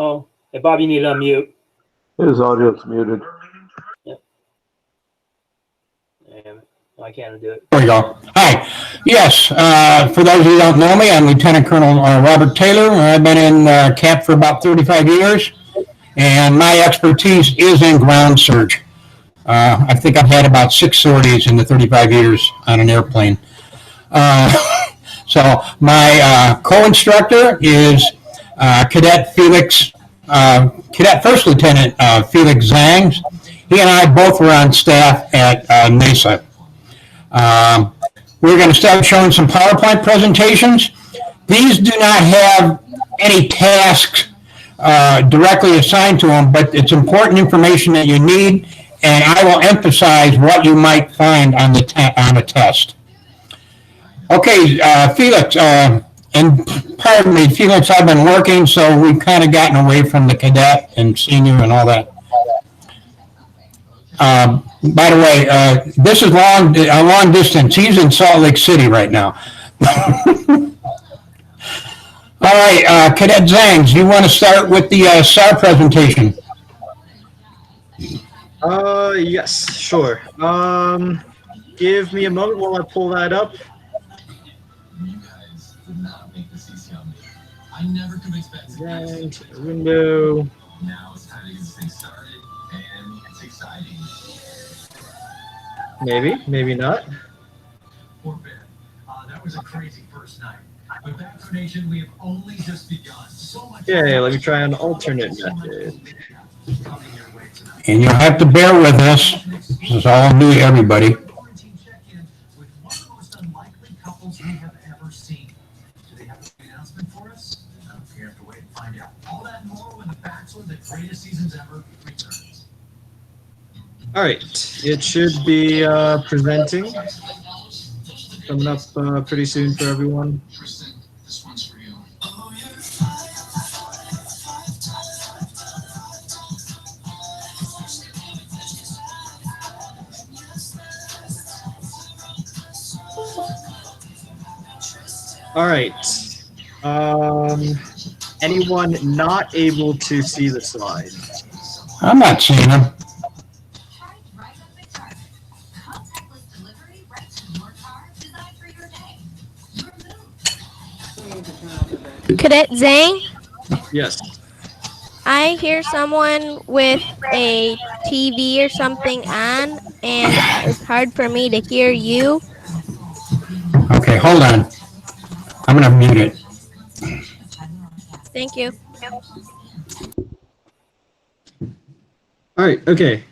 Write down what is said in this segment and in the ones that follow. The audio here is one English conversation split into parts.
Oh, hey, Bob, you need to unmute. His audio is muted. Yep. And I can't do it. There we go. Hi. Yes, for those of you who don't know me, I'm Lieutenant Colonel Robert Taylor. I've been in camp for about 35 years, and my expertise is in ground search. I think I've had about 6 sorties in the 35 years on an airplane. So my co-instructor is Cadet First Lieutenant Felix Zangs. He and I both were on staff at NASA. We're going to start showing some PowerPoint presentations. These do not have any tasks directly assigned to them, but it's important information that you need, and I will emphasize what you might find on the test. Okay, Felix, and pardon me, Felix, I've been working, so we've kind of gotten away from the cadet and senior and all that. By the way, this is a long distance. He's in Salt Lake City right now. All right, Cadet Zangs, you want to start with the SAR presentation? Yes, sure. Give me a moment while I pull that up. Right, window. Now it's time to get this thing started, and it's exciting. Maybe not. That was a crazy first night. With that donation, we have only just begun. So much. Okay, let me try an alternate method. And you'll have to bear with us. This is all new to everybody. With one of the most unlikely couples we have ever seen. Do they have an announcement for us? We have to wait and find out. All that and more when The Bachelor, the greatest seasons ever, returns. All right, it should be presenting. Coming up pretty soon for everyone. This one's for you. All right. Anyone not able to see the slide? I'm not seeing them. Cadet Zhang? Yes. I hear someone with a TV or something on, and it's hard for me to hear you. Okay, hold on. I'm going to mute it. Thank you. All right, okay.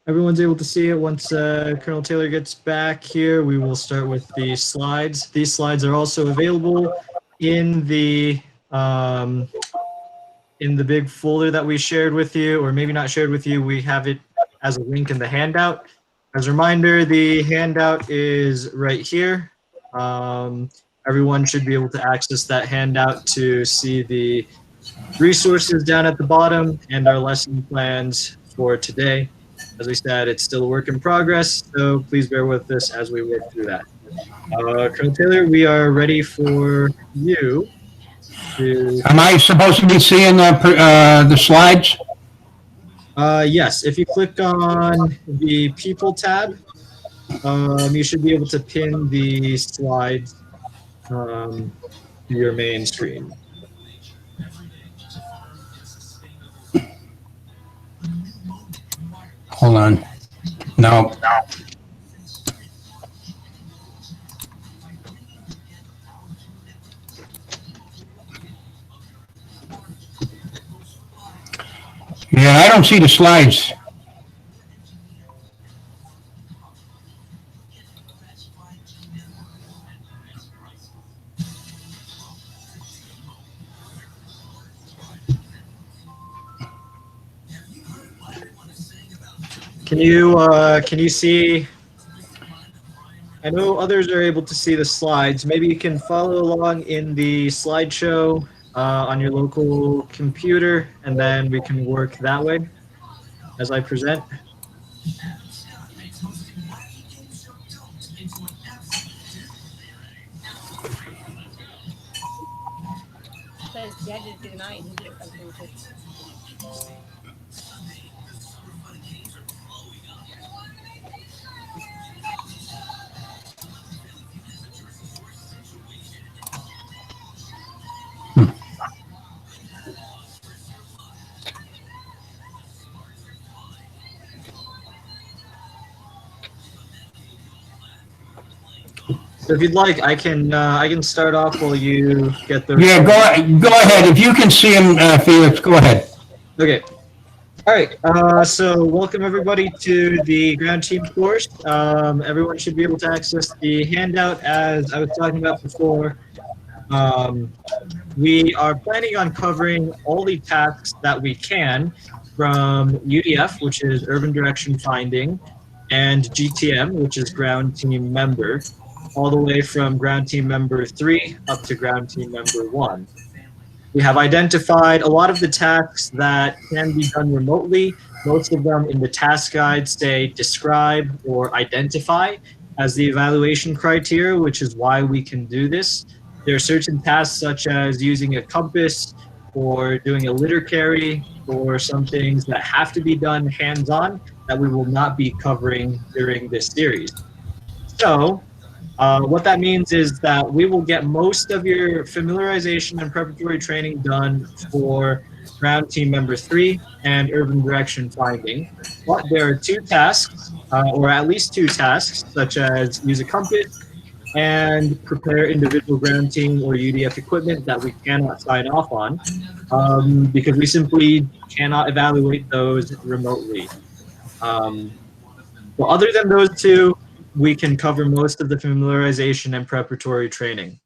Everyone's able to see it. Once Colonel Taylor gets back here, we will start with the slides. These slides are also available in the big folder that we shared with you, or maybe not shared with you. We have it as a link in the handout. As a reminder, the handout is right here. Everyone should be able to access that handout to see the resources down at the bottom and our lesson plans for today. As we said, it's still a work in progress, so please bear with us as we work through that. Colonel Taylor, we are ready for you to... Am I supposed to be seeing the slides? Yes, if you click on the People tab, you should be able to pin the slides to your main screen. Hold on. No. Yeah, I don't see the slides. Can you see? I know others are able to see the slides. Maybe you can follow along in the slideshow on your local computer, and then we can work that way as I present. So if you'd like, I can start off while you get the. Yeah, go ahead. If you can see him, Felix, go ahead. Okay. All right. So welcome everybody to the ground team course. Everyone should be able to access the handout as I was talking about before. We are planning on covering all the tasks that we can from UDF, which is Urban Direction Finding, and GTM, which is Ground Team Member, all the way from Ground Team Member 3 up to Ground Team Member 1. We have identified a lot of the tasks that can be done remotely. Most of them in the task guide say describe or identify as the evaluation criteria, which is why we can do this. There are certain tasks such as using a compass or doing a litter carry or some things that have to be done hands-on that we will not be covering during this series. So what that means is that we will get most of your familiarization and preparatory training done for Ground Team Member 3 and Urban Direction Finding. But there are two tasks, or at least two tasks, such as use a compass and prepare individual ground team or UDF equipment that we cannot sign off on because we simply cannot evaluate those remotely. Well, other than those two, we can cover most of the familiarization and preparatory training.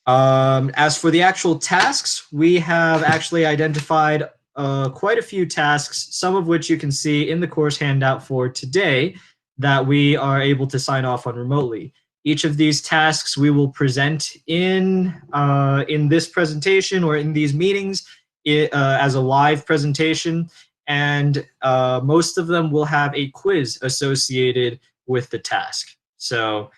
As for the actual tasks, we have actually identified quite a few tasks, some of which you can see in the course handout for today that we are able to sign off on remotely. Each of these tasks we will present in this presentation or in these meetings as a live presentation, and most of them will have a quiz associated with the task. So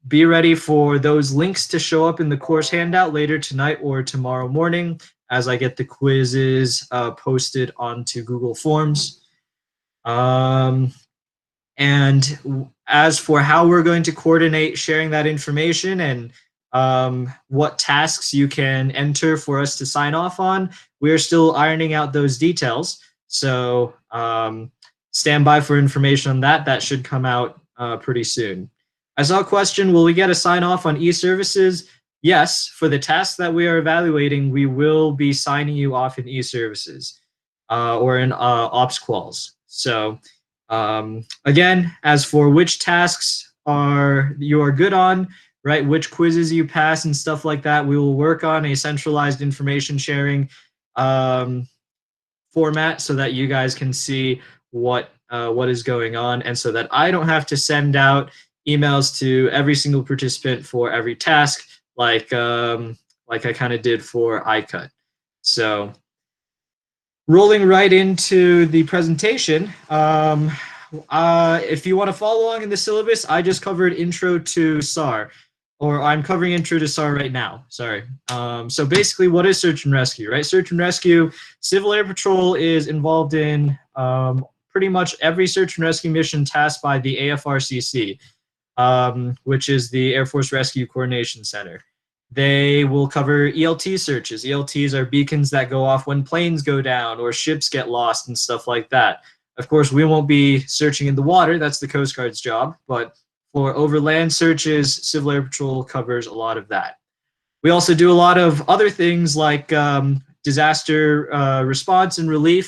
be ready for those links to show up in the course handout later tonight or tomorrow morning as I get the quizzes posted onto Google Forms. And as for how we're going to coordinate sharing that information and what tasks you can enter for us to sign off on, we are still ironing out those details. So stand by for information on that. That should come out pretty soon. I saw a question, will we get a sign off on e-services? Yes, for the tasks that we are evaluating, we will be signing you off in e-services or in ops quals. So again, as for which tasks you are good on, right, which quizzes you pass and stuff like that, we will work on a centralized information sharing format so that you guys can see what is going on, and so that I don't have to send out emails to every single participant for every task like I kind of did for iCut. So rolling right into the presentation, if you want to follow along in the syllabus, I just covered intro to SAR, or I'm covering intro to SAR right now, sorry. So basically, what is search and rescue, right? Search and rescue, Civil Air Patrol is involved in pretty much every search and rescue mission tasked by the AFRCC, which is the Air Force Rescue Coordination Center. They will cover ELT searches. ELTs are beacons that go off when planes go down or ships get lost and stuff like that. Of course, we won't be searching in the water. That's the Coast Guard's job. But for overland searches, Civil Air Patrol covers a lot of that. We also do a lot of other things like disaster response and relief.